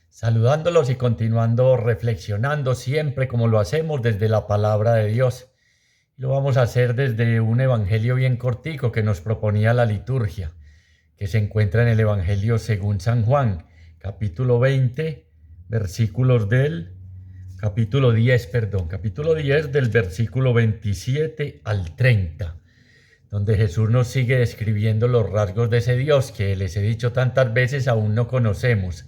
saludándolos y continuando reflexionando siempre como lo hacemos desde la palabra de Dios. Lo vamos a hacer desde un evangelio bien cortico que nos proponía la liturgia, que se encuentra en el Evangelio según San Juan, capítulo 20, versículos del capítulo 10 del versículo 27 al 30, donde Jesús nos sigue describiendo los rasgos de ese Dios que les he dicho tantas veces aún no conocemos,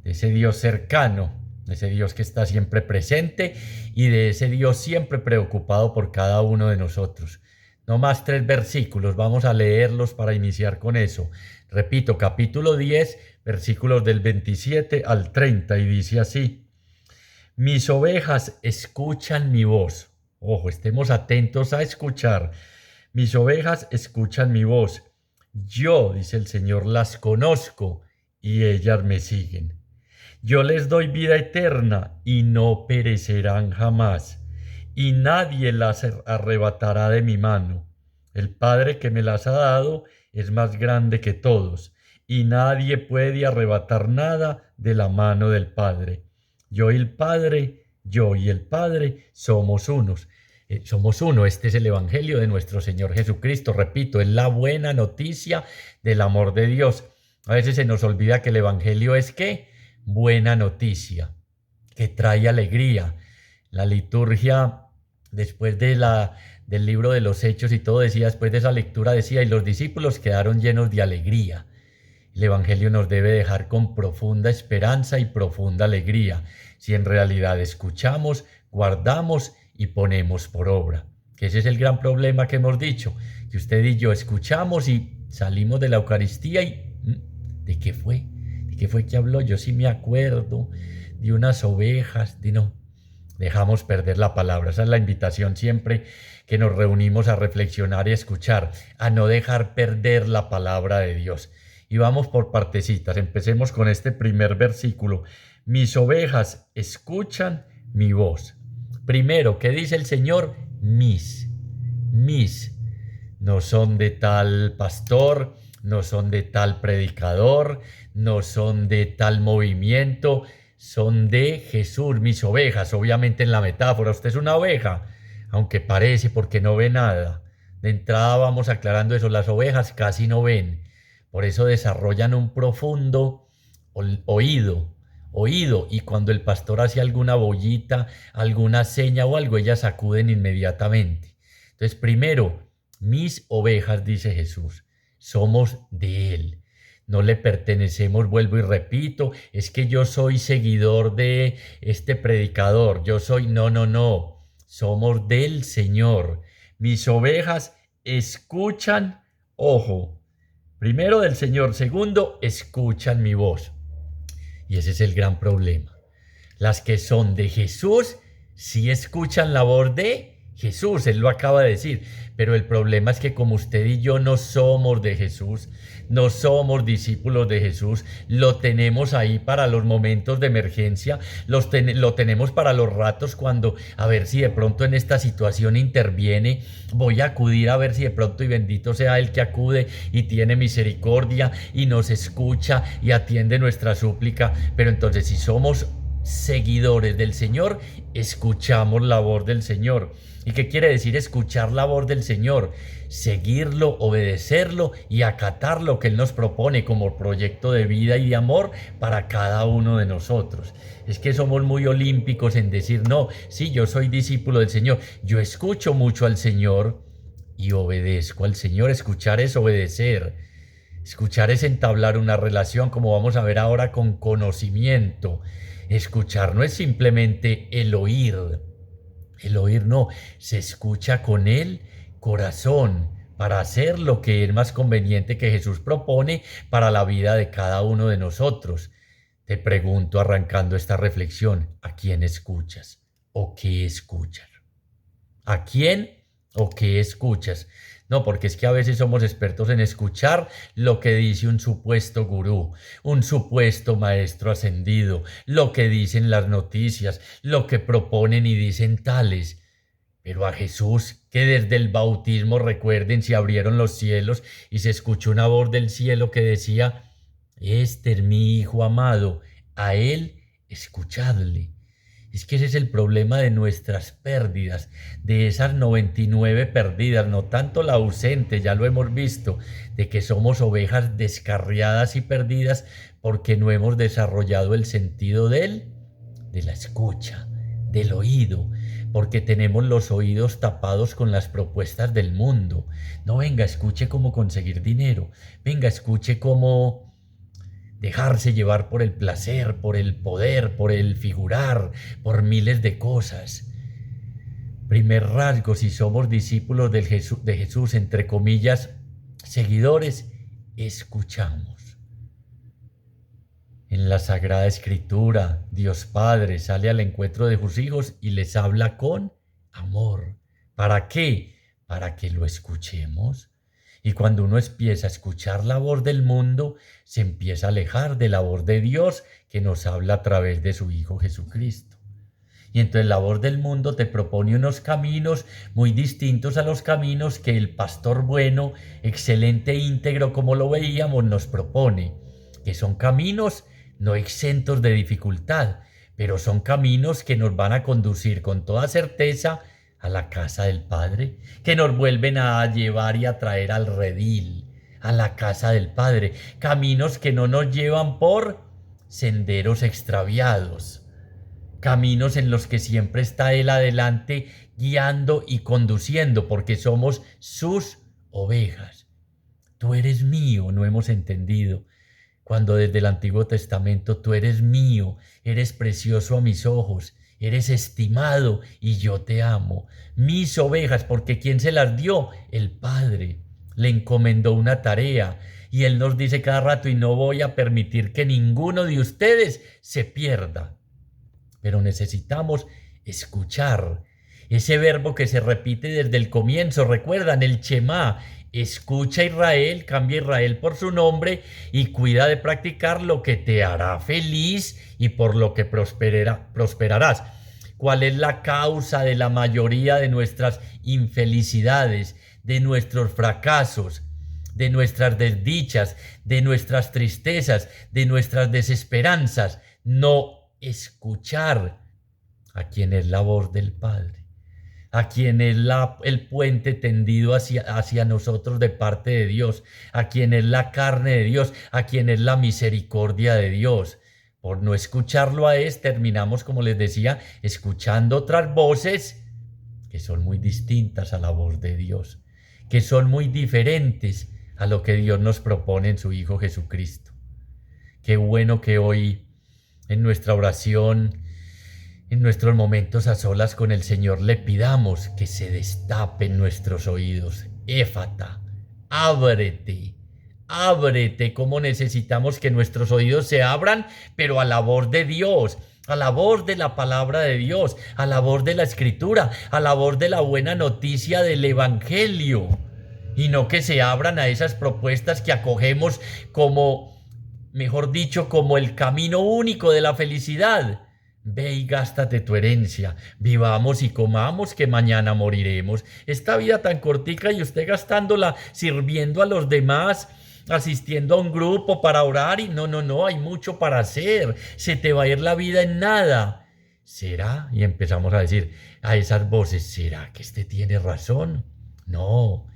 de ese Dios cercano, de ese Dios que está siempre presente y de ese Dios siempre preocupado por cada uno de nosotros. No más 3 versículos, vamos a leerlos para iniciar con eso. Repito, capítulo 10, versículos del 27 al 30, y dice así: Mis ovejas escuchan mi voz. Ojo, estemos atentos a escuchar. Mis ovejas escuchan mi voz. Yo, dice el Señor, las conozco y ellas me siguen. Yo les doy vida eterna y no perecerán jamás, y nadie las arrebatará de mi mano. El Padre que me las ha dado es más grande que todos, y nadie puede arrebatar nada de la mano del Padre. Yo y el Padre somos unos. Somos uno. Este es el Evangelio de nuestro Señor Jesucristo. Repito, es la buena noticia del amor de Dios. A veces se nos olvida que el Evangelio es ¿qué? Buena noticia, que trae alegría. La liturgia, después del libro de los Hechos y todo, decía, después de esa lectura decía, y los discípulos quedaron llenos de alegría. El Evangelio nos debe dejar con profunda esperanza y profunda alegría, si en realidad escuchamos, guardamos y ponemos por obra. Que ese es el gran problema que hemos dicho, que usted y yo escuchamos y salimos de la Eucaristía y ¿de qué fue? ¿De qué fue que habló? Yo sí me acuerdo de unas ovejas, no. Dejamos perder la palabra. Esa es la invitación siempre que nos reunimos a reflexionar y escuchar, a no dejar perder la palabra de Dios. Y vamos por partecitas. Empecemos con este primer versículo. Mis ovejas escuchan mi voz. Primero, ¿qué dice el Señor? Mis. No son de tal pastor, no son de tal predicador, no son de tal movimiento, son de Jesús, mis ovejas. Obviamente en la metáfora, usted es una oveja, aunque parece porque no ve nada. De entrada vamos aclarando eso, las ovejas casi no ven, por eso desarrollan un profundo oído, y cuando el pastor hace alguna bollita, alguna seña o algo, ellas acuden inmediatamente. Entonces, primero, mis ovejas, dice Jesús, somos de Él. No le pertenecemos, vuelvo y repito, es que yo soy seguidor de este predicador, yo soy, no, somos del Señor. Mis ovejas escuchan, ojo, primero del Señor, segundo, escuchan mi voz. Y ese es el gran problema. Las que son de Jesús sí escuchan la voz de Jesús, Él lo acaba de decir, pero el problema es que como usted y yo no somos de Jesús, no somos discípulos de Jesús, lo tenemos ahí para los momentos de emergencia, lo tenemos para los ratos cuando, a ver si de pronto en esta situación interviene, voy a acudir a ver si de pronto, y bendito sea el que acude y tiene misericordia y nos escucha y atiende nuestra súplica. Pero entonces, si somos seguidores del Señor, escuchamos la voz del Señor. ¿Y qué quiere decir escuchar la voz del Señor? Seguirlo, obedecerlo y acatar lo que Él nos propone como proyecto de vida y de amor para cada uno de nosotros. Es que somos muy olímpicos en decir, no, sí, yo soy discípulo del Señor, yo escucho mucho al Señor y obedezco al Señor. Escuchar es obedecer. Escuchar es entablar una relación, como vamos a ver ahora, con conocimiento. Escuchar no es simplemente el oír. El oír no, se escucha con el corazón para hacer lo que es más conveniente que Jesús propone para la vida de cada uno de nosotros. Te pregunto, arrancando esta reflexión, ¿a quién escuchas o qué escuchas? ¿A quién o qué escuchas? No, porque es que a veces somos expertos en escuchar lo que dice un supuesto gurú, un supuesto maestro ascendido, lo que dicen las noticias, lo que proponen y dicen tales. Pero a Jesús, que desde el bautismo, recuerden, se abrieron los cielos y se escuchó una voz del cielo que decía, este es mi Hijo amado, A Él escuchadle. Es que ese es el problema de nuestras pérdidas, de esas 99 perdidas, no tanto la ausente, ya lo hemos visto, de que somos ovejas descarriadas y perdidas porque no hemos desarrollado el sentido de la escucha, del oído, porque tenemos los oídos tapados con las propuestas del mundo. No, venga, escuche cómo conseguir dinero, venga, escuche cómo dejarse llevar por el placer, por el poder, por el figurar, por miles de cosas. Primer rasgo, si somos discípulos de Jesús, entre comillas, seguidores, escuchamos. En la Sagrada Escritura, Dios Padre sale al encuentro de sus hijos y les habla con amor. ¿Para qué? Para que lo escuchemos. Y cuando uno empieza a escuchar la voz del mundo, se empieza a alejar de la voz de Dios que nos habla a través de su Hijo Jesucristo. Y entonces la voz del mundo te propone unos caminos muy distintos a los caminos que el pastor bueno, excelente e íntegro como lo veíamos, nos propone, que son caminos no exentos de dificultad, pero son caminos que nos van a conducir con toda certeza a la casa del Padre, que nos vuelven a llevar y a traer al redil, a la casa del Padre, caminos que no nos llevan por senderos extraviados, caminos en los que siempre está Él adelante, guiando y conduciendo, porque somos sus ovejas. Tú eres mío, no hemos entendido. Cuando desde el Antiguo Testamento tú eres mío, eres precioso a mis ojos, eres estimado y yo te amo. Mis ovejas, porque ¿quién se las dio? El Padre. Le encomendó una tarea y Él nos dice cada rato, y no voy a permitir que ninguno de ustedes se pierda. Pero necesitamos escuchar ese verbo que se repite desde el comienzo. ¿Recuerdan? El Shema. Escucha Israel, cambia Israel por su nombre y cuida de practicar lo que te hará feliz y por lo que prosperarás. ¿Cuál es la causa de la mayoría de nuestras infelicidades, de nuestros fracasos, de nuestras desdichas, de nuestras tristezas, de nuestras desesperanzas? No escuchar a quien es la voz del Padre, a quien es el puente tendido hacia nosotros de parte de Dios, a quien es la carne de Dios, a quien es la misericordia de Dios. Por no escucharlo a Él, terminamos, como les decía, escuchando otras voces que son muy distintas a la voz de Dios, que son muy diferentes a lo que Dios nos propone en su Hijo Jesucristo. Qué bueno que hoy en nuestra oración, en nuestros momentos a solas con el Señor, le pidamos que se destapen nuestros oídos. Éfata, ábrete, ábrete. Cómo necesitamos que nuestros oídos se abran, pero a la voz de Dios, a la voz de la palabra de Dios, a la voz de la Escritura, a la voz de la buena noticia del Evangelio. Y no que se abran a esas propuestas que acogemos como, mejor dicho, como el camino único de la felicidad. Ve y gástate tu herencia, vivamos y comamos que mañana moriremos. Esta vida tan cortica y usted gastándola sirviendo a los demás, asistiendo a un grupo para orar y no, hay mucho para hacer. Se te va a ir la vida en nada. ¿Será? Y empezamos a decir a esas voces, ¿será que este tiene razón? No,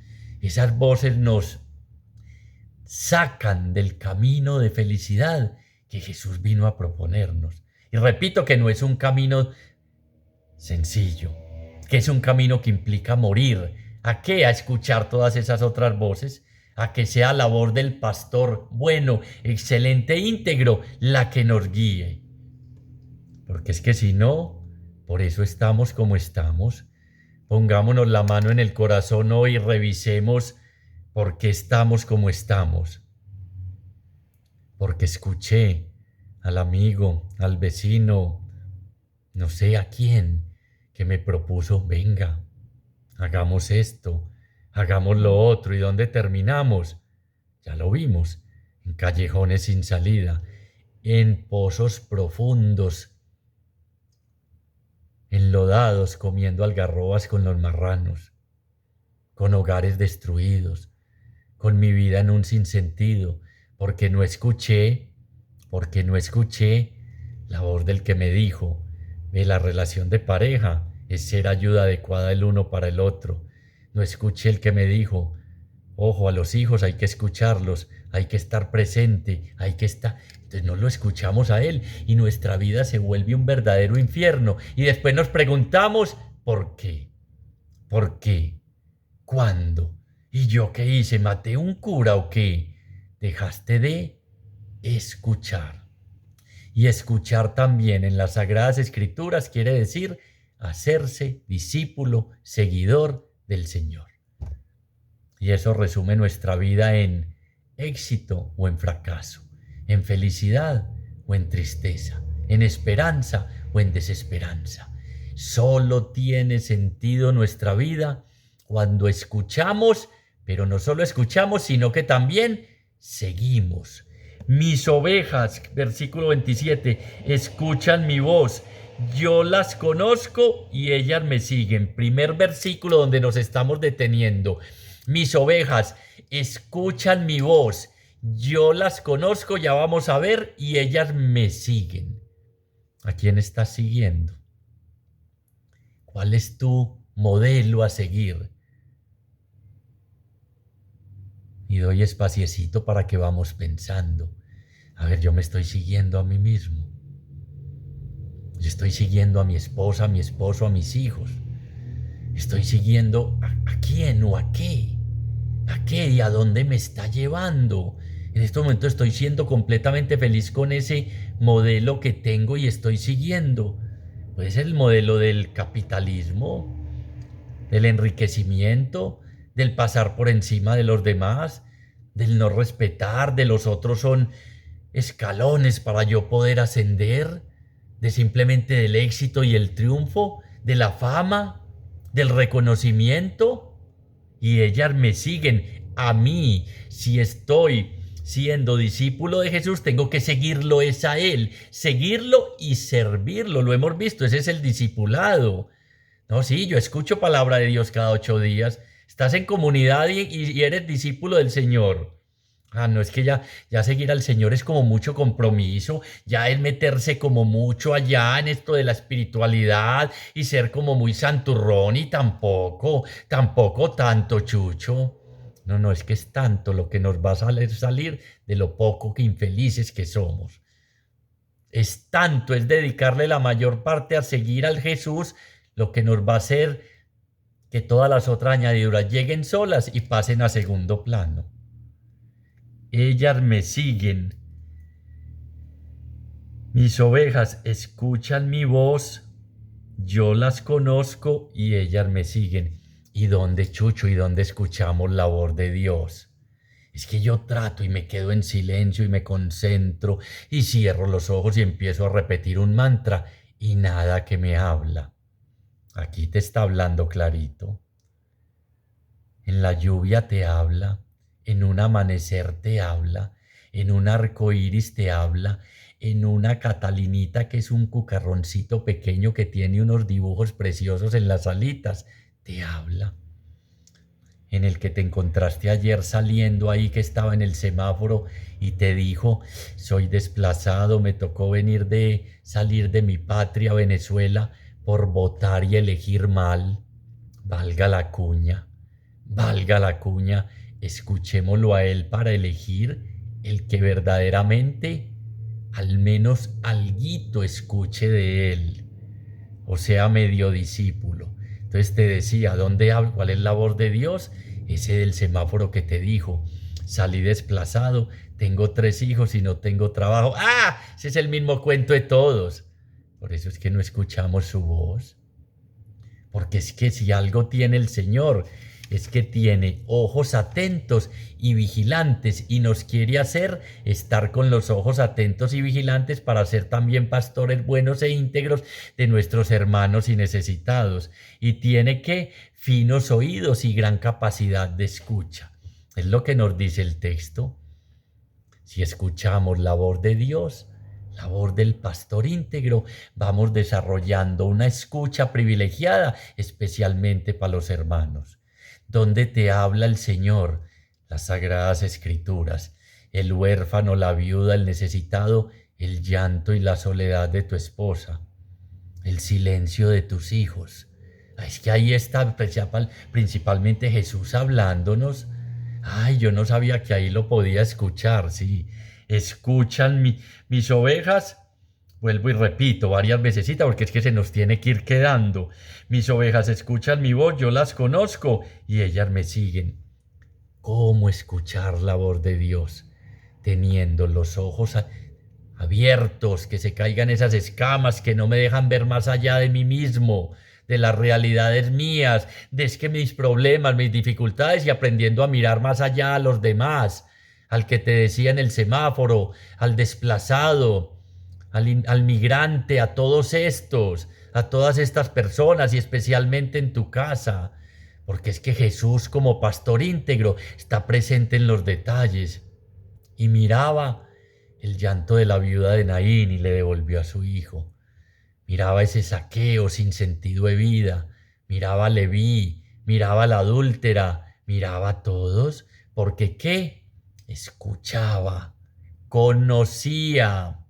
esas voces nos sacan del camino de felicidad que Jesús vino a proponernos. Y repito que no es un camino sencillo, que es un camino que implica morir. ¿A qué? A escuchar todas esas otras voces, a que sea la voz del pastor bueno, excelente, íntegro, la que nos guíe. Porque es que si no, por eso estamos como estamos. Pongámonos la mano en el corazón hoy y revisemos por qué estamos como estamos. Porque escuché al amigo, al vecino, no sé a quién, que me propuso, venga, hagamos esto, hagamos lo otro. ¿Y dónde terminamos? Ya lo vimos, en callejones sin salida, en pozos profundos, enlodados, comiendo algarrobas con los marranos, con hogares destruidos, con mi vida en un sinsentido, porque no escuché la voz del que me dijo, ve, la relación de pareja es ser ayuda adecuada el uno para el otro. No escuché el que me dijo, ojo, a los hijos hay que escucharlos, hay que estar presente, hay que estar... Entonces no lo escuchamos a él y nuestra vida se vuelve un verdadero infierno. Y después nos preguntamos, ¿por qué? ¿Por qué? ¿Cuándo? ¿Y yo qué hice? ¿Maté un cura o qué? Dejaste de escuchar. Y escuchar también en las Sagradas Escrituras quiere decir hacerse discípulo, seguidor del Señor. Y eso resume nuestra vida en éxito o en fracaso, en felicidad o en tristeza, en esperanza o en desesperanza. Solo tiene sentido nuestra vida cuando escuchamos, pero no solo escuchamos, sino que también seguimos. Mis ovejas, versículo 27, escuchan mi voz. Yo las conozco y ellas me siguen. Primer versículo donde nos estamos deteniendo. Mis ovejas escuchan mi voz. Yo las conozco, ya vamos a ver, y ellas me siguen. ¿A quién estás siguiendo? ¿Cuál es tu modelo a seguir? Y doy espaciecito para que vamos pensando. A ver, yo me estoy siguiendo a mí mismo. Yo estoy siguiendo a mi esposa, a mi esposo, a mis hijos. Estoy siguiendo a quién o a qué. ¿A qué y a dónde me está llevando? En este momento estoy siendo completamente feliz con ese modelo que tengo y estoy siguiendo. Puede ser el modelo del capitalismo, del enriquecimiento, del pasar por encima de los demás, del no respetar, de los otros son escalones para yo poder ascender, de simplemente del éxito y el triunfo, de la fama, del reconocimiento. Y ellas me siguen a mí. Si estoy siendo discípulo de Jesús, tengo que seguirlo es a Él, seguirlo y servirlo. Lo hemos visto, ese es el discipulado. No, sí, yo escucho palabra de Dios cada 8 días. Estás en comunidad y eres discípulo del Señor. Ah, no, es que ya seguir al Señor es como mucho compromiso, ya el meterse como mucho allá en esto de la espiritualidad y ser como muy santurrón y tampoco tanto, Chucho. No, no, es que es tanto lo que nos va a salir de lo poco que infelices que somos. Es tanto, es dedicarle la mayor parte a seguir al Jesús, lo que nos va a hacer que todas las otras añadiduras lleguen solas y pasen a segundo plano. Ellas me siguen. Mis ovejas escuchan mi voz, yo las conozco y ellas me siguen. ¿Y dónde, Chucho? ¿Y dónde escuchamos la voz de Dios? Es que yo trato y me quedo en silencio y me concentro y cierro los ojos y empiezo a repetir un mantra y nada que me habla. Aquí te está hablando clarito. En la lluvia te habla, en un amanecer te habla, en un arco iris te habla, en una catalinita que es un cucarroncito pequeño que tiene unos dibujos preciosos en las alitas, te habla. En el que te encontraste ayer saliendo ahí que estaba en el semáforo y te dijo, soy desplazado, me tocó salir de mi patria Venezuela por votar y elegir mal, valga la cuña. Valga la cuña, escuchémoslo a él para elegir el que verdaderamente al menos alguito escuche de él, o sea, medio discípulo. Entonces te decía, ¿dónde hablo? ¿Cuál es la voz de Dios? Ese del semáforo que te dijo, salí desplazado, tengo 3 hijos y no tengo trabajo. ¡Ah! Ese es el mismo cuento de todos. Por eso es que no escuchamos su voz. Porque es que si algo tiene el Señor, es que tiene ojos atentos y vigilantes y nos quiere hacer estar con los ojos atentos y vigilantes para ser también pastores buenos e íntegros de nuestros hermanos y necesitados. Y tiene que finos oídos y gran capacidad de escucha. Es lo que nos dice el texto. Si escuchamos la voz de Dios, la voz del pastor íntegro, vamos desarrollando una escucha privilegiada, especialmente para los hermanos. ¿Dónde te habla el Señor? Las Sagradas Escrituras. El huérfano, la viuda, el necesitado el llanto y la soledad de tu esposa, el silencio de tus hijos. Es que ahí está principalmente Jesús hablándonos. Ay, yo no sabía que ahí lo podía escuchar, sí. Escuchan mis ovejas, vuelvo y repito varias veces, porque es que se nos tiene que ir quedando. Mis ovejas escuchan mi voz, yo las conozco y ellas me siguen. ¿Cómo escuchar la voz de Dios? Teniendo los ojos abiertos, que se caigan esas escamas que no me dejan ver más allá de mí mismo, de las realidades mías, de es que mis problemas, mis dificultades, y aprendiendo a mirar más allá a los demás, al que te decía en el semáforo, al desplazado, al migrante, a todos estos, a todas estas personas y especialmente en tu casa, porque es que Jesús como pastor íntegro está presente en los detalles. Y miraba el llanto de la viuda de Naín y le devolvió a su hijo. Miraba ese saqueo sin sentido de vida, miraba a Leví, miraba a la adúltera, miraba a todos, porque ¿qué? Escuchaba, conocía,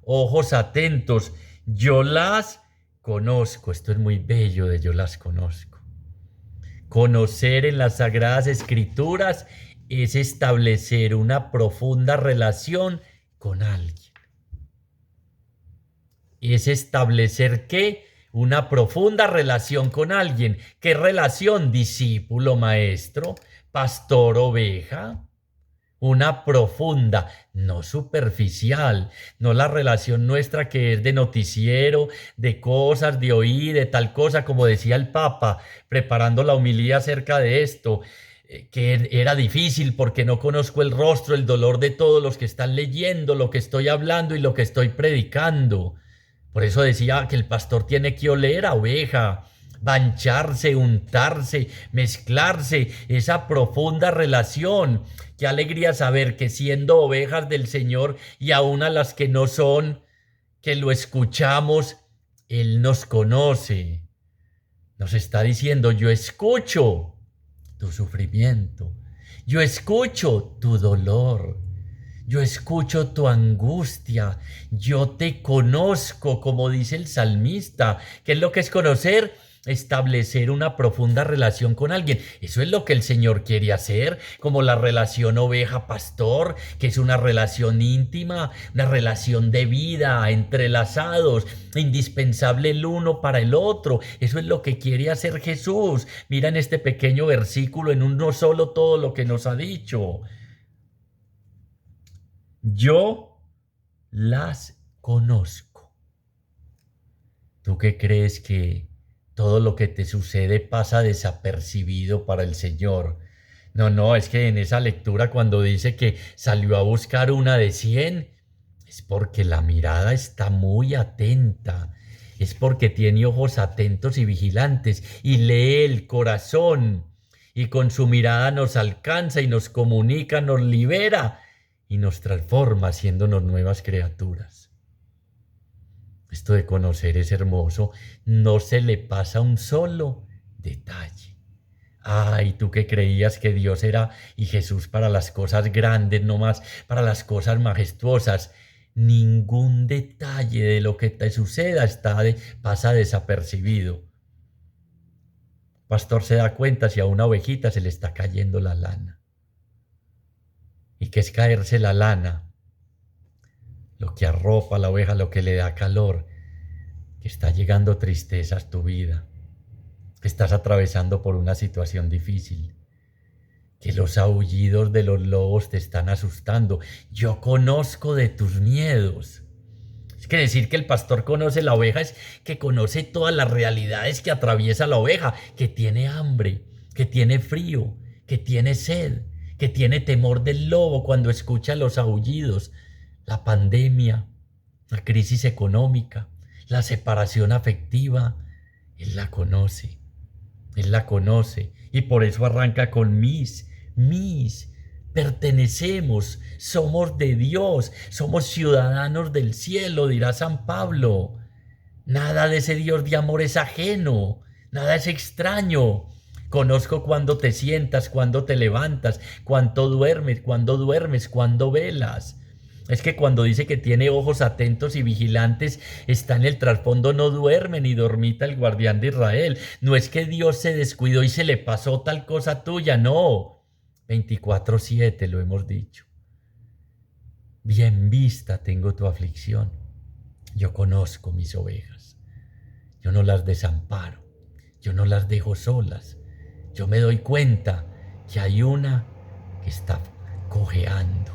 ojos atentos. Yo las conozco, esto es muy bello de yo las conozco. Conocer en las Sagradas Escrituras es establecer una profunda relación con alguien. Es establecer ¿qué? Una profunda relación con alguien. ¿Qué relación? Discípulo, maestro, pastor, oveja. Una profunda, no superficial, no la relación nuestra que es de noticiero, de cosas, de oír, de tal cosa, como decía el Papa, preparando la homilía acerca de esto, que era difícil porque no conozco el rostro, el dolor de todos los que están leyendo lo que estoy hablando y lo que estoy predicando. Por eso decía que el pastor tiene que oler a oveja, bancharse, untarse, mezclarse, esa profunda relación. Qué alegría saber que siendo ovejas del Señor y aun a las que no son, que lo escuchamos, Él nos conoce. Nos está diciendo, yo escucho tu sufrimiento, yo escucho tu dolor, yo escucho tu angustia, yo te conozco, como dice el salmista. ¿Qué es lo que es conocer? Establecer una profunda relación con alguien. Eso es lo que el Señor quiere hacer, como la relación oveja-pastor, que es una relación íntima, una relación de vida, entrelazados, indispensable el uno para el otro. Eso es lo que quiere hacer Jesús. Mira en este pequeño versículo, en uno solo, todo lo que nos ha dicho. Yo las conozco. ¿Tú qué crees que todo lo que te sucede pasa desapercibido para el Señor? No, es que en esa lectura cuando dice que salió a buscar una de 100, es porque la mirada está muy atenta, es porque tiene ojos atentos y vigilantes y lee el corazón y con su mirada nos alcanza y nos comunica, nos libera y nos transforma haciéndonos nuevas criaturas. Esto de conocer es hermoso, no se le pasa un solo detalle. Ay, tú que creías que Dios era y Jesús para las cosas grandes, no más para las cosas majestuosas. Ningún detalle de lo que te suceda pasa desapercibido. Pastor se da cuenta si a una ovejita se le está cayendo la lana. ¿Y qué es caerse la lana? Lo que arropa a la oveja, lo que le da calor, que está llegando tristeza a tu vida, que estás atravesando por una situación difícil, que los aullidos de los lobos te están asustando. Yo conozco de tus miedos. Es que decir que el pastor conoce la oveja es que conoce todas las realidades que atraviesa la oveja, que tiene hambre, que tiene frío, que tiene sed, que tiene temor del lobo cuando escucha los aullidos, la pandemia, la crisis económica, la separación afectiva. Él la conoce y por eso arranca con mis, pertenecemos, somos de Dios, somos ciudadanos del cielo, dirá San Pablo. Nada de ese Dios de amor es ajeno, nada es extraño. Conozco cuando te sientas, cuando te levantas, cuando duermes, cuando velas. Es que cuando dice que tiene ojos atentos y vigilantes, está en el trasfondo, no duerme ni dormita el guardián de Israel. No es que Dios se descuidó y se le pasó tal cosa tuya, no. 24/7 lo hemos dicho. Bien vista tengo tu aflicción. Yo conozco mis ovejas. Yo no las desamparo. Yo no las dejo solas. Yo me doy cuenta que hay una que está cojeando.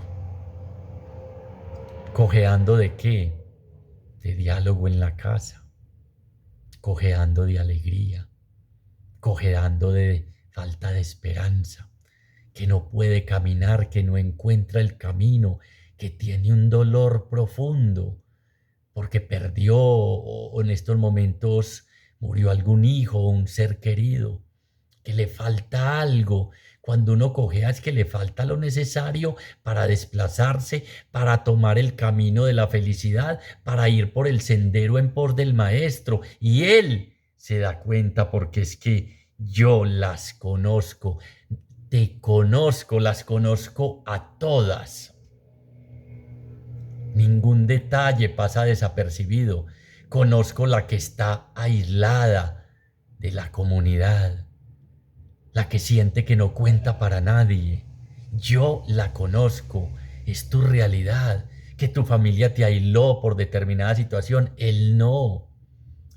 ¿Cojeando de qué? De diálogo en la casa. Cojeando de alegría. Cojeando de falta de esperanza. Que no puede caminar, que no encuentra el camino, que tiene un dolor profundo porque perdió o en estos momentos murió algún hijo o un ser querido, que le falta algo. Cuando uno cojea es que le falta lo necesario para desplazarse, para tomar el camino de la felicidad, para ir por el sendero en pos del maestro. Y él se da cuenta porque es que yo las conozco, te conozco, las conozco a todas. Ningún detalle pasa desapercibido. Conozco la que está aislada de la comunidad, la que siente que no cuenta para nadie. Yo la conozco, es tu realidad, que tu familia te aisló por determinada situación. Él no,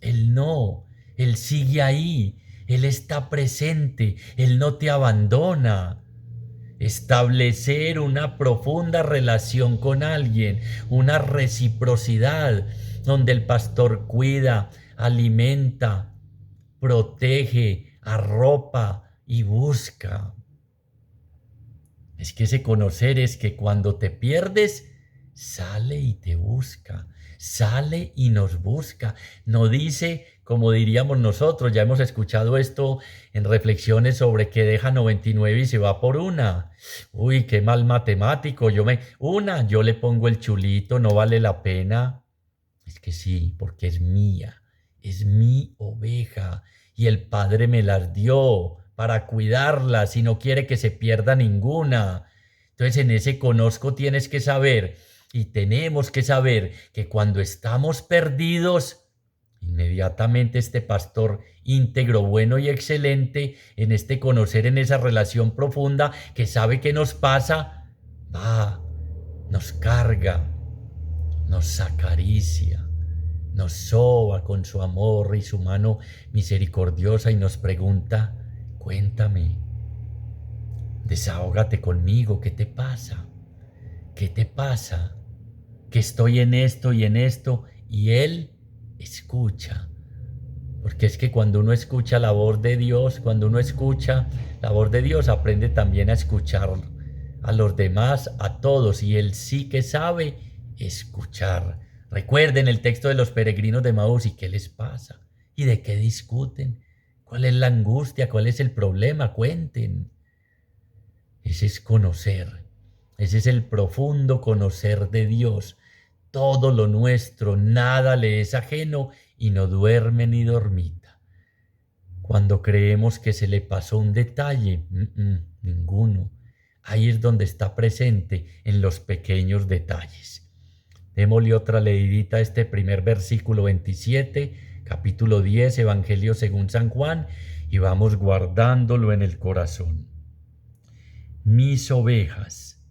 él no, él sigue ahí, él está presente, él no te abandona. Establecer una profunda relación con alguien, una reciprocidad donde el pastor cuida, alimenta, protege, arropa y busca. Es que ese conocer es que cuando te pierdes, sale y te busca, sale y nos busca. No dice, como diríamos nosotros, ya hemos escuchado esto en reflexiones sobre que deja 99 y se va por una. Uy, qué mal matemático, yo le pongo el chulito, no vale la pena. Es que sí, porque es mía, es mi oveja y el Padre me las dio para cuidarlas y no quiere que se pierda ninguna. Entonces en ese conozco tienes que saber y tenemos que saber que cuando estamos perdidos, inmediatamente este pastor íntegro, bueno y excelente, en este conocer, en esa relación profunda que sabe qué nos pasa, va, nos carga, nos acaricia, nos soba con su amor y su mano misericordiosa y nos pregunta, cuéntame, desahógate conmigo, ¿qué te pasa? ¿Qué te pasa? Que estoy en esto y en esto, y Él escucha. Porque es que cuando uno escucha la voz de Dios, cuando uno escucha la voz de Dios, aprende también a escuchar a los demás, a todos, y Él sí que sabe escuchar. Recuerden el texto de los peregrinos de Maús, ¿y qué les pasa? ¿Y de qué discuten? ¿Cuál es la angustia? ¿Cuál es el problema? Cuenten. Ese es conocer. Ese es el profundo conocer de Dios. Todo lo nuestro, nada le es ajeno y no duerme ni dormita. Cuando creemos que se le pasó un detalle, ninguno. Ahí es donde está presente, en los pequeños detalles. Démosle otra leidita a este primer versículo 27, capítulo 10, Evangelio según San Juan, y vamos guardándolo en el corazón. Mis ovejas,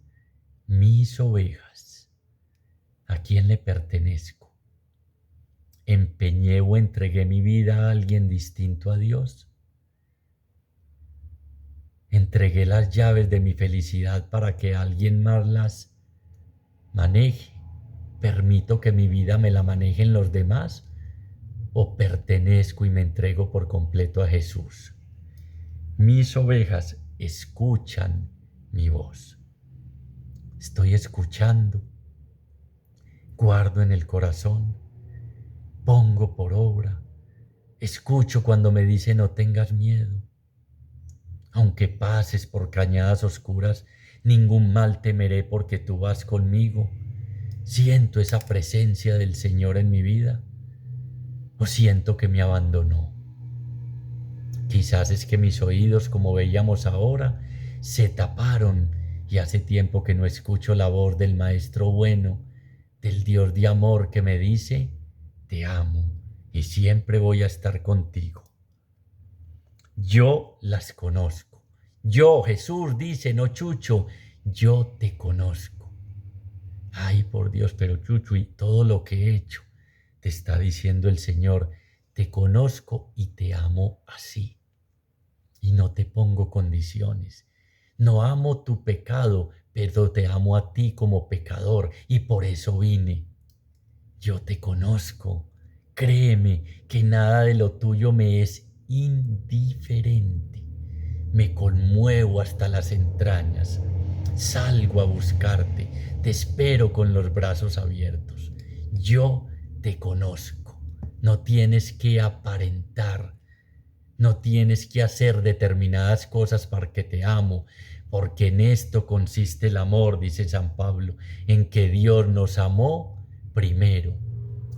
¿a quién le pertenezco? ¿Empeñé o entregué mi vida a alguien distinto a Dios? ¿Entregué las llaves de mi felicidad para que alguien más las maneje? ¿Permito que mi vida me la manejen los demás? ¿O pertenezco y me entrego por completo a Jesús? Mis ovejas escuchan mi voz. Estoy escuchando, guardo en el corazón, pongo por obra, escucho cuando me dice no tengas miedo. Aunque pases por cañadas oscuras, ningún mal temeré porque tú vas conmigo. Siento esa presencia del Señor en mi vida, o siento que me abandonó. Quizás es que mis oídos, como veíamos ahora, se taparon y hace tiempo que no escucho la voz del Maestro bueno, del Dios de amor que me dice, te amo y siempre voy a estar contigo. Yo las conozco. Yo, Jesús dice, no Chucho, yo te conozco. Ay, por Dios, pero Chucho, y todo lo que he hecho, te está diciendo el Señor, te conozco y te amo así. Y no te pongo condiciones. No amo tu pecado, pero te amo a ti como pecador y por eso vine. Yo te conozco. Créeme que nada de lo tuyo me es indiferente. Me conmuevo hasta las entrañas. Salgo a buscarte. Te espero con los brazos abiertos. Yo te conozco. No tienes que aparentar. No tienes que hacer determinadas cosas para que te amo, porque en esto consiste el amor, dice San Pablo, en que Dios nos amó primero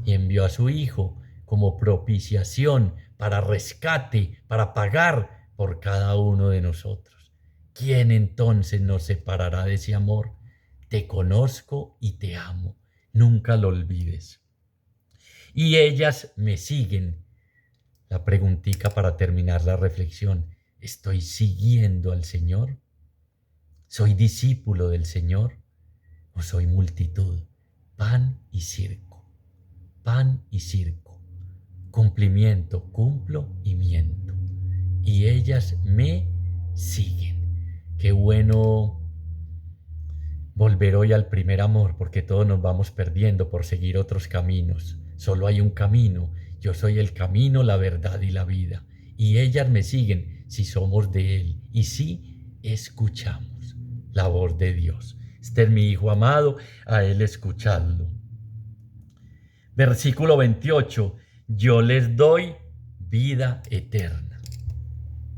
y envió a su Hijo como propiciación para rescate, para pagar por cada uno de nosotros. ¿Quién entonces nos separará de ese amor? Te conozco y te amo. Nunca lo olvides. Y ellas me siguen. La preguntica para terminar la reflexión. ¿Estoy siguiendo al Señor? ¿Soy discípulo del Señor? ¿O soy multitud? Pan y circo. Pan y circo. Cumplimiento, cumplo y miento. Y ellas me siguen. Qué bueno volver hoy al primer amor, porque todos nos vamos perdiendo por seguir otros caminos. Solo hay un camino. Yo soy el camino, la verdad y la vida. Y ellas me siguen si somos de Él y si escuchamos la voz de Dios. Este es mi Hijo amado, a Él escuchadlo. Versículo 28. Yo les doy vida eterna.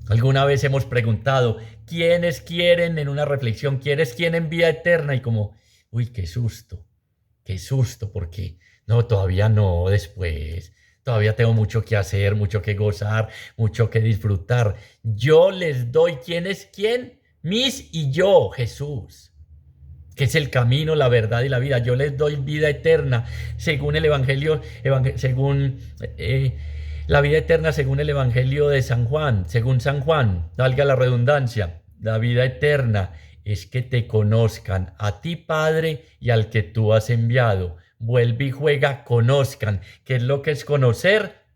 Alguna vez hemos preguntado, ¿quiénes quieren en una reflexión, quiénes quieren vida eterna? Y como, uy, qué susto, porque no, todavía no, después. Todavía tengo mucho que hacer, mucho que gozar, mucho que disfrutar. Yo les doy, ¿quién es quién? Mis y yo, Jesús, que es el camino, la verdad y la vida. Yo les doy vida eterna, según el Evangelio, la vida eterna según el Evangelio de San Juan, según San Juan, valga la redundancia. La vida eterna es que te conozcan a ti, Padre, y al que tú has enviado. Vuelve y juega, conozcan. ¿Qué es lo que es conocer?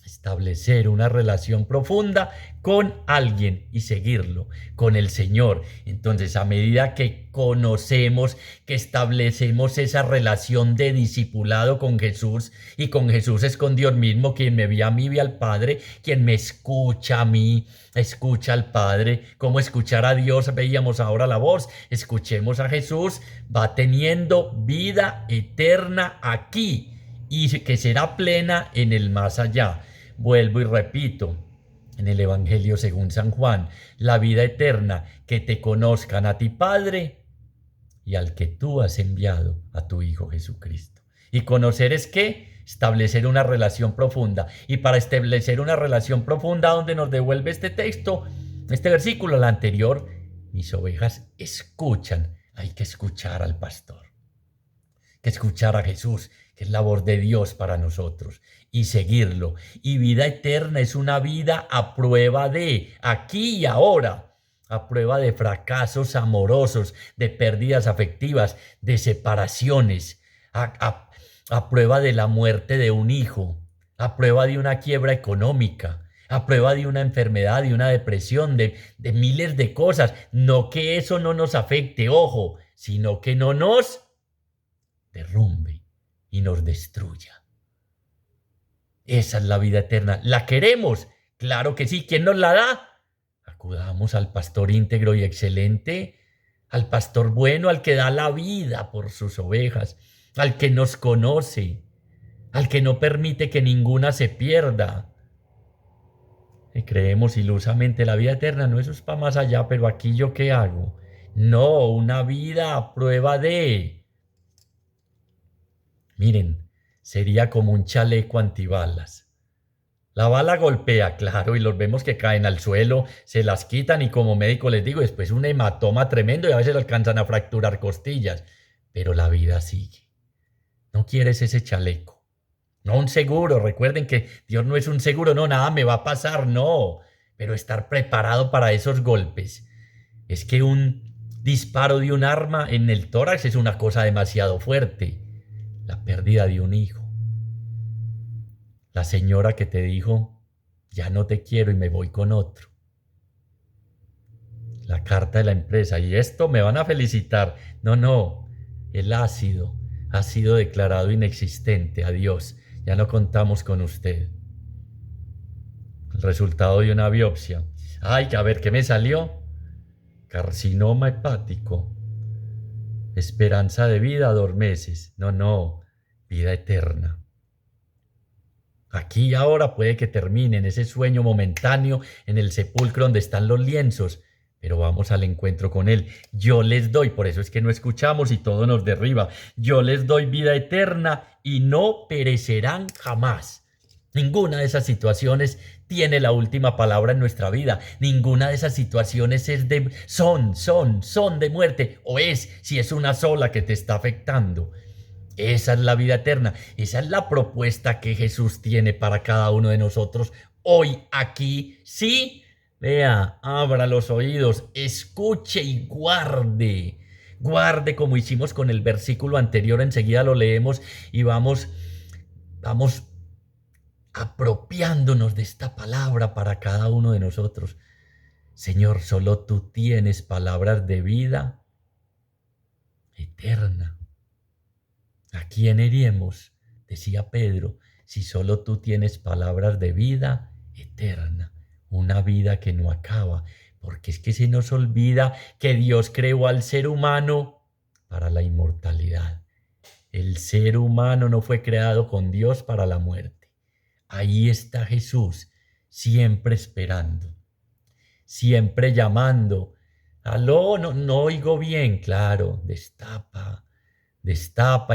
Establecer una relación profunda con alguien y seguirlo, con el Señor. Entonces, a medida que conocemos, que establecemos esa relación de discipulado con Jesús, y con Jesús es con Dios mismo, quien me ve a mí, ve al Padre, quien me escucha a mí, escucha al Padre. ¿Cómo escuchar a Dios? Veíamos ahora la voz. Escuchemos a Jesús, va teniendo vida eterna aquí y que será plena en el más allá. Vuelvo y repito, en el Evangelio según San Juan, la vida eterna, que te conozcan a ti, Padre, y al que tú has enviado, a tu Hijo Jesucristo. Y conocer es ¿qué? Establecer una relación profunda. Y para establecer una relación profunda, donde nos devuelve este texto, este versículo, el anterior, mis ovejas escuchan. Hay que escuchar al pastor, que escuchar a Jesús, que es la voz de Dios para nosotros, y seguirlo. Y vida eterna es una vida a prueba de aquí y ahora, a prueba de fracasos amorosos, de pérdidas afectivas, de separaciones, a prueba de la muerte de un hijo, a prueba de una quiebra económica, a prueba de una enfermedad, de una depresión, de miles de cosas. No que eso no nos afecte, ojo, sino que no nos derrumbe y nos destruya. Esa es la vida eterna. ¿La queremos? Claro que sí. ¿Quién nos la da? Acudamos al pastor íntegro y excelente, al pastor bueno, al que da la vida por sus ovejas, al que nos conoce, al que no permite que ninguna se pierda. Y creemos ilusamente la vida eterna, no, eso es para más allá, pero aquí yo qué hago. No, una vida a prueba de... Miren, sería como un chaleco antibalas. La bala golpea, claro, y los vemos que caen al suelo, se las quitan y como médico les digo, después un hematoma tremendo y a veces lo alcanzan a fracturar costillas. Pero la vida sigue. No quieres ese chaleco. No un seguro. Recuerden que Dios no es un seguro. No, nada me va a pasar. No. Pero estar preparado para esos golpes. Es que un disparo de un arma en el tórax es una cosa demasiado fuerte. La pérdida de un hijo. La señora que te dijo, ya no te quiero y me voy con otro. La carta de la empresa. Y esto me van a felicitar. No, no. El ácido ha sido declarado inexistente. Adiós. Ya no contamos con usted. El resultado de una biopsia. Ay, a ver, ¿qué me salió? Carcinoma hepático. Esperanza de vida, 2 meses. No, no. Vida eterna. Aquí y ahora puede que termine en ese sueño momentáneo en el sepulcro donde están los lienzos, pero vamos al encuentro con Él. Yo les doy, por eso es que no escuchamos y todo nos derriba. Yo les doy vida eterna y no perecerán jamás. Ninguna de esas situaciones tiene la última palabra en nuestra vida. Ninguna de esas situaciones es son de muerte, o es si es una sola que te está afectando. Esa es la vida eterna. Esa es la propuesta que Jesús tiene para cada uno de nosotros hoy, aquí. Sí, vea, abra los oídos, escuche y guarde. Guarde como hicimos con el versículo anterior. Enseguida lo leemos y vamos apropiándonos de esta palabra para cada uno de nosotros. Señor, solo tú tienes palabras de vida eterna. ¿A quién heriremos? Decía Pedro, si solo tú tienes palabras de vida eterna, una vida que no acaba, porque es que se nos olvida que Dios creó al ser humano para la inmortalidad. El ser humano no fue creado con Dios para la muerte. Ahí está Jesús, siempre esperando, siempre llamando. Aló, no, no oigo bien, claro, destapa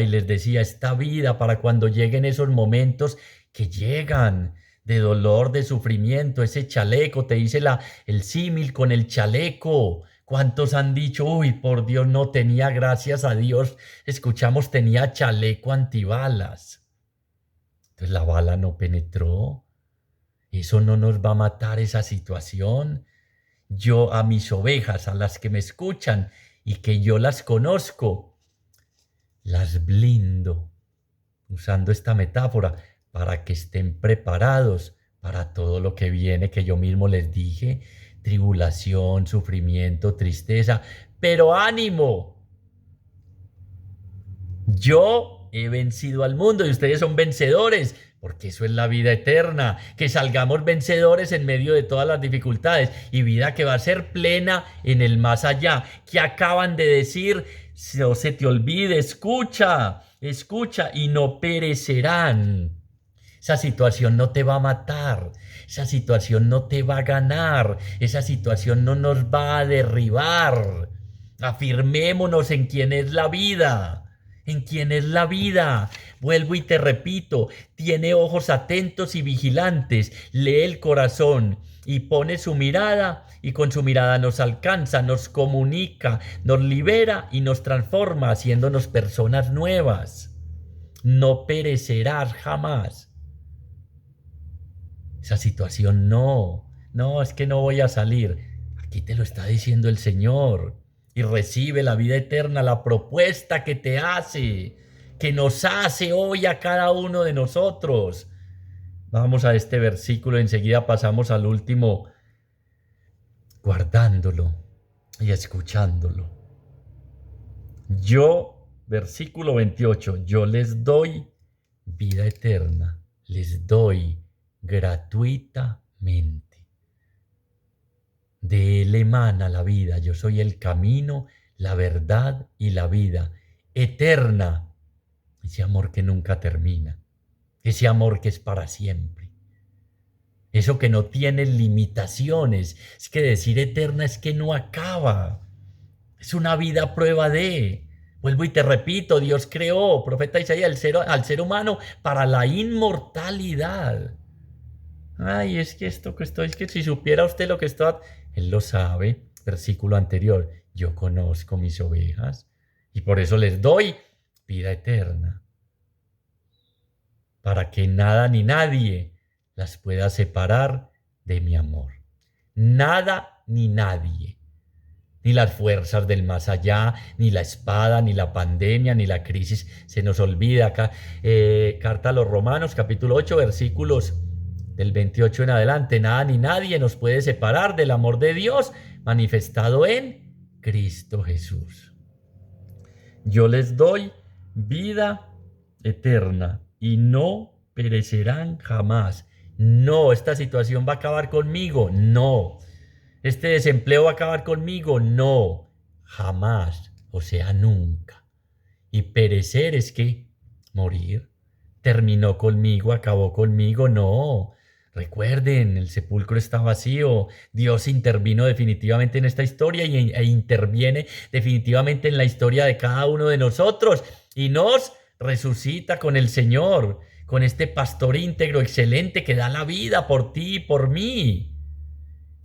y les decía, esta vida para cuando lleguen esos momentos que llegan de dolor, de sufrimiento, ese chaleco, te dice el símil con el chaleco. ¿Cuántos han dicho, uy, por Dios, no tenía, gracias a Dios, escuchamos, tenía chaleco antibalas? Entonces la bala no penetró. Eso no nos va a matar esa situación. Yo a mis ovejas, a las que me escuchan y que yo las conozco, las blindo, usando esta metáfora, para que estén preparados para todo lo que viene, que yo mismo les dije, tribulación, sufrimiento, tristeza, pero ánimo. Yo he vencido al mundo y ustedes son vencedores, porque eso es la vida eterna, que salgamos vencedores en medio de todas las dificultades y vida que va a ser plena en el más allá, que acaban de decir, no se te olvide, escucha, escucha y no perecerán. Esa situación no te va a matar, esa situación no te va a ganar, esa situación no nos va a derribar. Afirmémonos en quién es la vida. ¿En quién es la vida? Vuelvo y te repito, tiene ojos atentos y vigilantes, lee el corazón y pone su mirada y con su mirada nos alcanza, nos comunica, nos libera y nos transforma haciéndonos personas nuevas. No perecerás jamás. Esa situación no, es que no voy a salir. Aquí te lo está diciendo el Señor. Y recibe la vida eterna, la propuesta que te hace, que nos hace hoy a cada uno de nosotros. Vamos a este versículo, enseguida pasamos al último, guardándolo y escuchándolo. Yo, versículo 28, yo les doy vida eterna, les doy gratuitamente. De él emana la vida. Yo soy el camino, la verdad y la vida eterna. Ese amor que nunca termina. Ese amor que es para siempre. Eso que no tiene limitaciones. Es que decir eterna es que no acaba. Es una vida a prueba de. Vuelvo y te repito, Dios creó, profeta Isaías, al ser humano para la inmortalidad. Ay, es que esto que estoy, es que si supiera usted lo que está, él lo sabe. Versículo anterior, yo conozco mis ovejas y por eso les doy vida eterna, para que nada ni nadie las pueda separar de mi amor. Nada ni nadie, ni las fuerzas del más allá, ni la espada, ni la pandemia, ni la crisis. Se nos olvida acá, carta a los Romanos, capítulo 8, versículos del 28 en adelante. Nada ni nadie nos puede separar del amor de Dios manifestado en Cristo Jesús. Yo les doy vida eterna y no perecerán jamás. No, esta situación va a acabar conmigo. No. Este desempleo va a acabar conmigo. No. Jamás. O sea, nunca. Y perecer es que morir. Terminó conmigo, acabó conmigo. No. Recuerden, el sepulcro está vacío. Dios intervino definitivamente en esta historia e interviene definitivamente en la historia de cada uno de nosotros y nos resucita con el Señor, con este pastor íntegro excelente que da la vida por ti y por mí.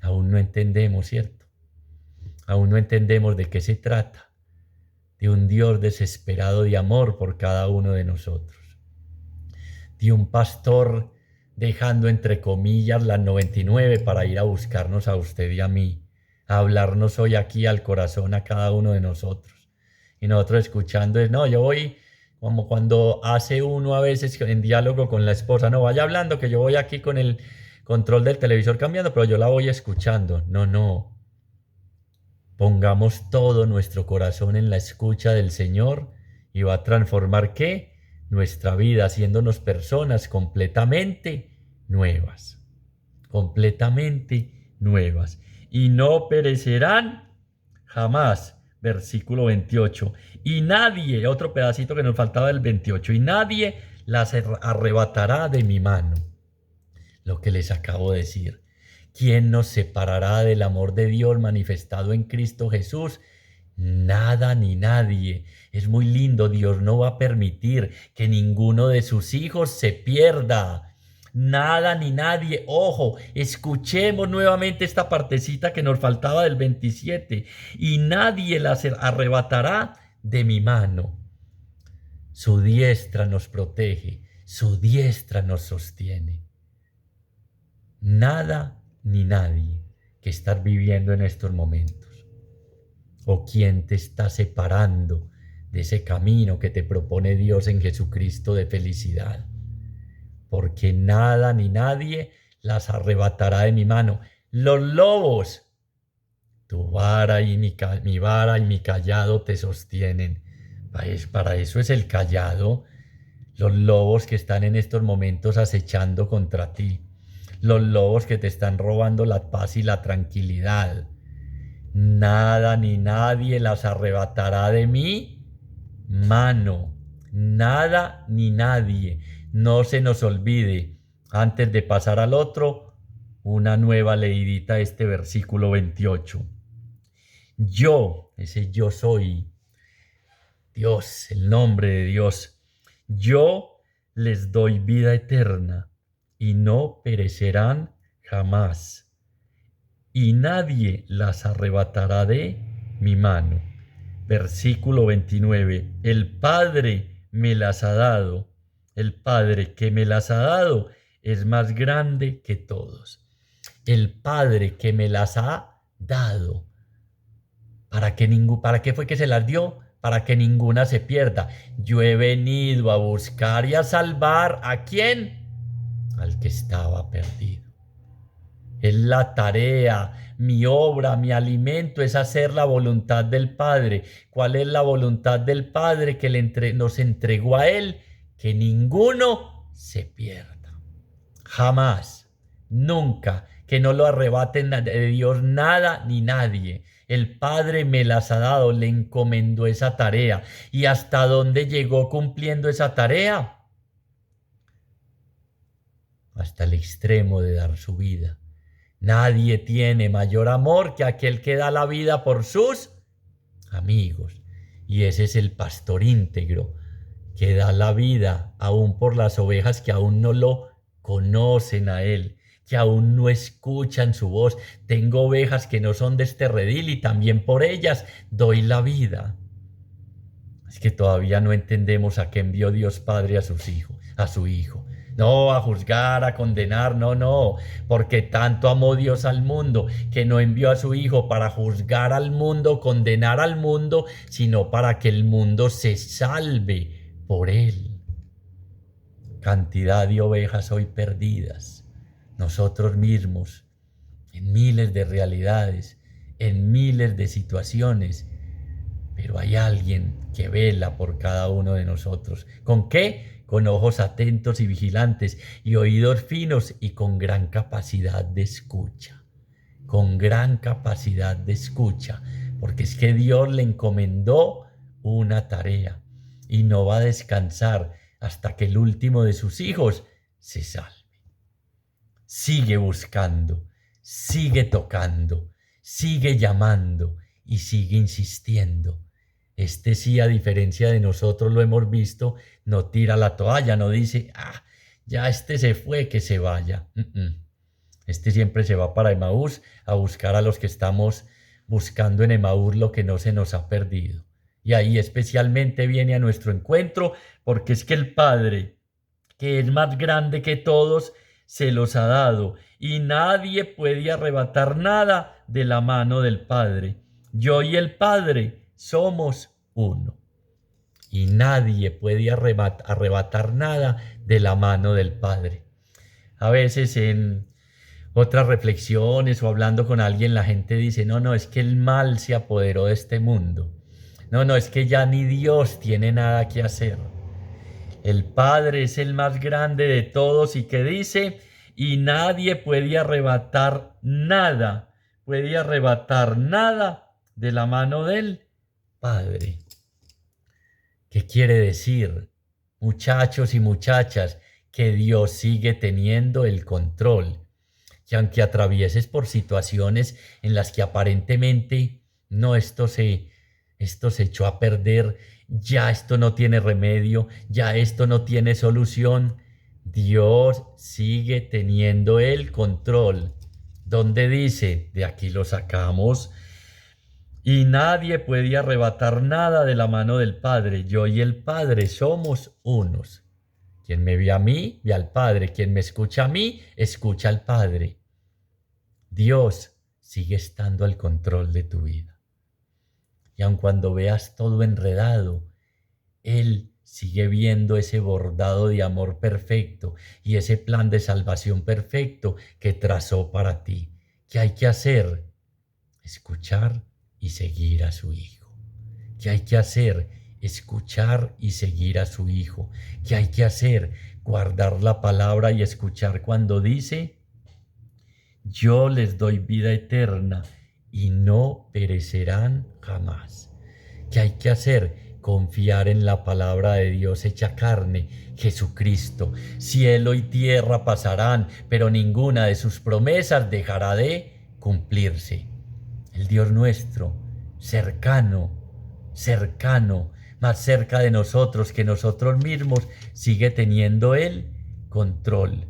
Aún no entendemos, ¿cierto? Aún no entendemos de qué se trata, de un Dios desesperado de amor por cada uno de nosotros, de un pastor dejando entre comillas las 99 para ir a buscarnos a usted y a mí, a hablarnos hoy aquí al corazón a cada uno de nosotros. Y nosotros escuchando es, no, yo voy como cuando hace uno a veces en diálogo con la esposa, no, vaya hablando que yo voy aquí con el control del televisor cambiando, pero yo la voy escuchando. No, no. Pongamos todo nuestro corazón en la escucha del Señor y va a transformar ¿qué? Nuestra vida, haciéndonos personas completamente nuevas, completamente nuevas. Y no perecerán jamás. Versículo 28. Y nadie, otro pedacito que nos faltaba del 28, y nadie las arrebatará de mi mano. Lo que les acabo de decir. ¿Quién nos separará del amor de Dios manifestado en Cristo Jesús? Nada ni nadie. Es muy lindo. Dios no va a permitir que ninguno de sus hijos se pierda. Nada ni nadie. Ojo, escuchemos nuevamente esta partecita que nos faltaba del 27. Y nadie las arrebatará de mi mano. Su diestra nos protege, su diestra nos sostiene. Nada ni nadie que estás viviendo en estos momentos, o quien te está separando de ese camino que te propone Dios en Jesucristo de felicidad, porque nada ni nadie las arrebatará de mi mano. Los lobos, tu vara y mi vara y mi callado te sostienen. Para eso es el callado. Los lobos que están en estos momentos acechando contra ti, los lobos que te están robando la paz y la tranquilidad. Nada ni nadie las arrebatará de mi mano. Nada ni nadie. No se nos olvide, antes de pasar al otro, una nueva leidita este versículo 28. Yo, ese yo soy, Dios, el nombre de Dios, yo les doy vida eterna y no perecerán jamás, y nadie las arrebatará de mi mano. Versículo 29. El Padre me las ha dado. El Padre que me las ha dado es más grande que todos. El Padre que me las ha dado. ¿Para qué fue que se las dio? Para que ninguna se pierda. Yo he venido a buscar y a salvar ¿a quién? Al que estaba perdido. Es la tarea, mi obra, mi alimento es hacer la voluntad del Padre. ¿Cuál es la voluntad del Padre que nos entregó a Él? Que ninguno se pierda. Jamás, nunca, que no lo arrebaten de Dios nada ni nadie. El Padre me las ha dado, le encomendó esa tarea. ¿Y hasta dónde llegó cumpliendo esa tarea? Hasta el extremo de dar su vida. Nadie tiene mayor amor que aquel que da la vida por sus amigos. Y ese es el pastor íntegro, que da la vida aún por las ovejas que aún no lo conocen a él, que aún no escuchan su voz. Tengo ovejas que no son de este redil y también por ellas doy la vida. Es que todavía no entendemos a qué envió Dios Padre a sus hijos, a su Hijo. No a juzgar, a condenar, no, no, porque tanto amó Dios al mundo que no envió a su Hijo para juzgar al mundo, condenar al mundo, sino para que el mundo se salve por él. Cantidad de ovejas hoy perdidas, nosotros mismos, en miles de realidades, en miles de situaciones, pero hay alguien que vela por cada uno de nosotros. ¿Con qué? Con ojos atentos y vigilantes y oídos finos y con gran capacidad de escucha. Con gran capacidad de escucha, porque es que Dios le encomendó una tarea y no va a descansar hasta que el último de sus hijos se salve. Sigue buscando, sigue tocando, sigue llamando y sigue insistiendo. Este sí, a diferencia de nosotros lo hemos visto, no tira la toalla, no dice, ya este se fue, que se vaya. Este siempre se va para Emaús a buscar a los que estamos buscando en Emaús lo que no se nos ha perdido. Y ahí especialmente viene a nuestro encuentro, porque es que el Padre, que es más grande que todos, se los ha dado y nadie puede arrebatar nada de la mano del Padre. Yo y el Padre somos uno y nadie puede arrebatar nada de la mano del Padre. A veces en otras reflexiones o hablando con alguien la gente dice, no, no, es que el mal se apoderó de este mundo. No, no, es que ya ni Dios tiene nada que hacer. El Padre es el más grande de todos y que dice, y nadie puede arrebatar nada de la mano del Padre. ¿Qué quiere decir, muchachos y muchachas? Que Dios sigue teniendo el control. Que aunque atravieses por situaciones en las que aparentemente no, esto se echó a perder, ya esto no tiene remedio, ya esto no tiene solución, Dios sigue teniendo el control. Donde dice, de aquí lo sacamos, y nadie puede arrebatar nada de la mano del Padre. Yo y el Padre somos unos. Quien me ve a mí, ve al Padre. Quien me escucha a mí, escucha al Padre. Dios sigue estando al control de tu vida. Y aun cuando veas todo enredado, Él sigue viendo ese bordado de amor perfecto y ese plan de salvación perfecto que trazó para ti. ¿Qué hay que hacer? Escuchar y seguir a su Hijo. ¿Qué hay que hacer? Escuchar y seguir a su Hijo. ¿Qué hay que hacer? Guardar la palabra y escuchar cuando dice, yo les doy vida eterna y no perecerán jamás. ¿Qué hay que hacer? Confiar en la palabra de Dios hecha carne, Jesucristo. Cielo y tierra pasarán, pero ninguna de sus promesas dejará de cumplirse. El Dios nuestro, cercano, más cerca de nosotros que nosotros mismos, sigue teniendo el control.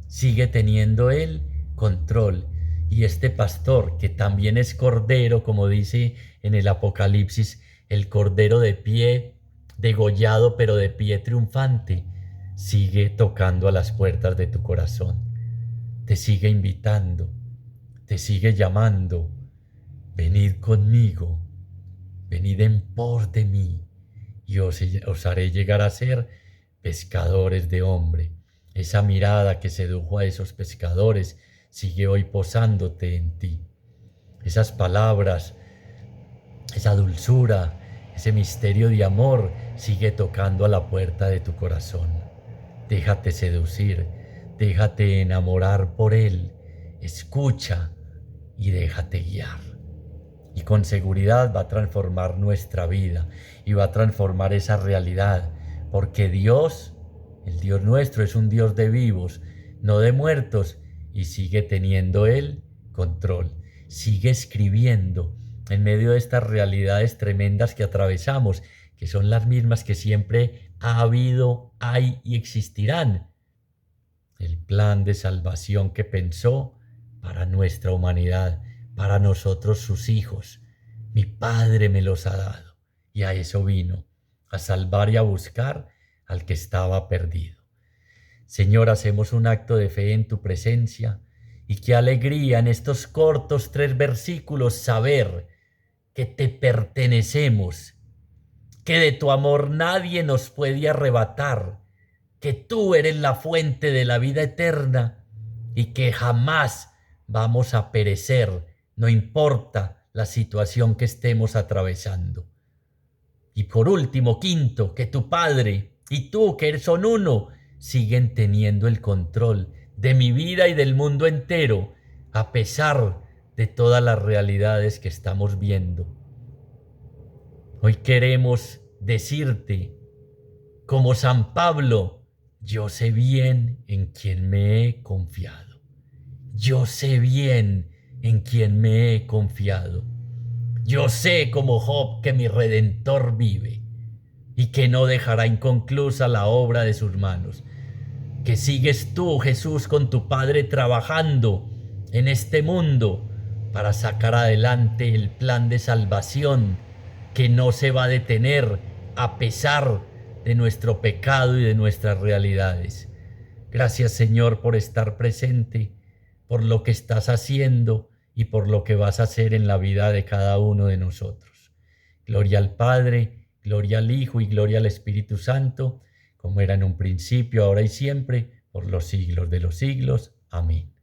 Sigue teniendo el control. Y este pastor, que también es cordero, como dice en el Apocalipsis, el cordero de pie, degollado, pero de pie triunfante, sigue tocando a las puertas de tu corazón. Te sigue invitando, te sigue llamando. Venid conmigo, venid en pos de mí, y os haré llegar a ser pescadores de hombre. Esa mirada que sedujo a esos pescadores sigue hoy posándote en ti. Esas palabras, esa dulzura, ese misterio de amor sigue tocando a la puerta de tu corazón. Déjate seducir, déjate enamorar por Él, escucha y déjate guiar. Y con seguridad va a transformar nuestra vida y va a transformar esa realidad, porque Dios, el Dios nuestro, es un Dios de vivos, no de muertos, y sigue teniendo el control, sigue escribiendo en medio de estas realidades tremendas que atravesamos, que son las mismas que siempre ha habido, hay y existirán. el plan de salvación que pensó para nuestra humanidad, para nosotros sus hijos. Mi Padre me los ha dado y a eso vino, a salvar y a buscar al que estaba perdido. Señor, hacemos un acto de fe en tu presencia y qué alegría en estos cortos 3 versículos saber que te pertenecemos, que de tu amor nadie nos puede arrebatar, que tú eres la fuente de la vida eterna y que jamás vamos a perecer, no importa la situación que estemos atravesando. Y por último, quinto, que tu Padre y tú, que son uno, siguen teniendo el control de mi vida y del mundo entero, a pesar de todas las realidades que estamos viendo. Hoy queremos decirte, como San Pablo, yo sé bien en quién me he confiado. Yo sé bien en quién me he confiado. Yo sé como Job que mi Redentor vive y que no dejará inconclusa la obra de sus manos. Que sigues tú, Jesús, con tu Padre trabajando en este mundo para sacar adelante el plan de salvación que no se va a detener a pesar de nuestro pecado y de nuestras realidades. Gracias, Señor, por estar presente, por lo que estás haciendo y por lo que vas a hacer en la vida de cada uno de nosotros. Gloria al Padre, gloria al Hijo y gloria al Espíritu Santo, como era en un principio, ahora y siempre, por los siglos de los siglos. Amén.